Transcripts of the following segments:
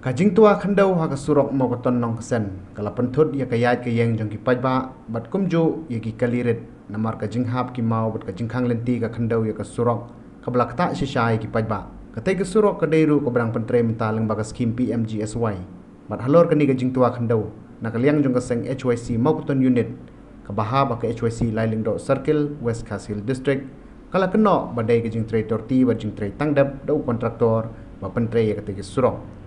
Kajing tua khandau ha ka surok mo ko ton nong sen kala penthut ya kayat ke yang jong ki pajba bat kumju ya ki kalirit namar kajing hap ki mau bat kajing khang lenti ka khandau ya ka surok ka blak ta shisha ki pajba katai ka surok ka deiru ko brang pentre minta leng baga skim PMGSY bat halor kani kajing tua khandau na kaliang jong ka seng HYC mo ko ton unit ka baha ba ka HYC lailing do circle West Kasil district kala keno badai kajing tre torti ba jing tre tangdap do kontraktor ba pentre ya katai ka surok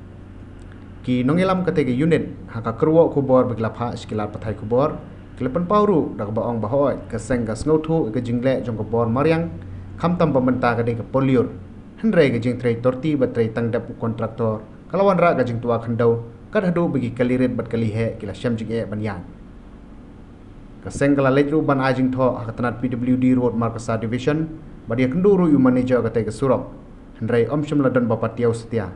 ki nongilam katege unit haka kerwo kubor beglapha skila pathai kubor klepen pauru dak baong bahoi keseng gas ngothu ke jingle jong kubor mariang khamtam pementa kade ke poliur henre ke jing trei torti batrei tangdap kontraktor kalawan ra ke jing tua khandau kad hadu bagi kalirit bat kalihe kila syam jing e banyan keseng kala letru ban ajing tho haka tanat PWD road markasa division badia kenduru yu manager kate ke surok henre omsham ladan bapatiau setia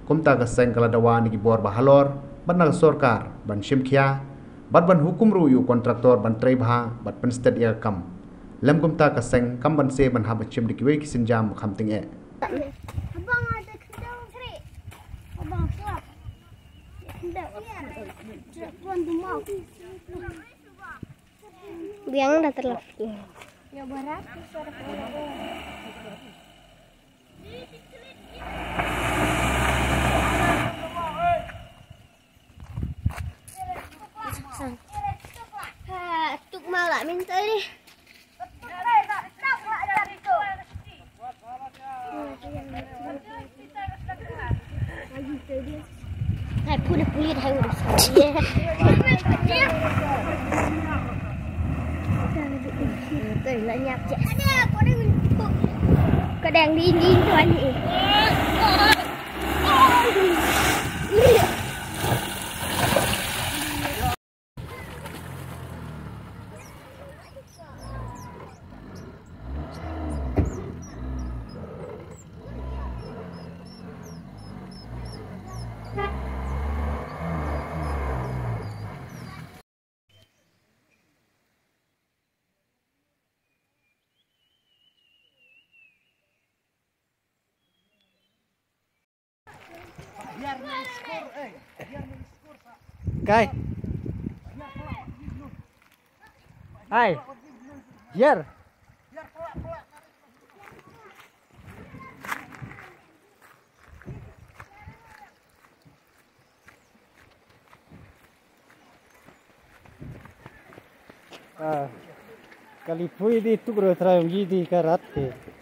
kumta ka seng kala dawan ki bor bahalor ban nag sorkar ban shimkhia bat ban hukum ru yu kontraktor ban trei bha bat pen sted ya kam lem kumta ka seng kam ban se ban ha chim dik we ki sinjam kham ting e abang ada kendang sri abang suap kendang tuan dumau biang dah terlalu ya barat suara tuk malah minta ni. Hai pulih hai udah saya. Tôi là nhập chạy. Có đang đi cho anh chị. Kai. Hai. Biar. Kali pui di tu kरो थरा ये di karat ke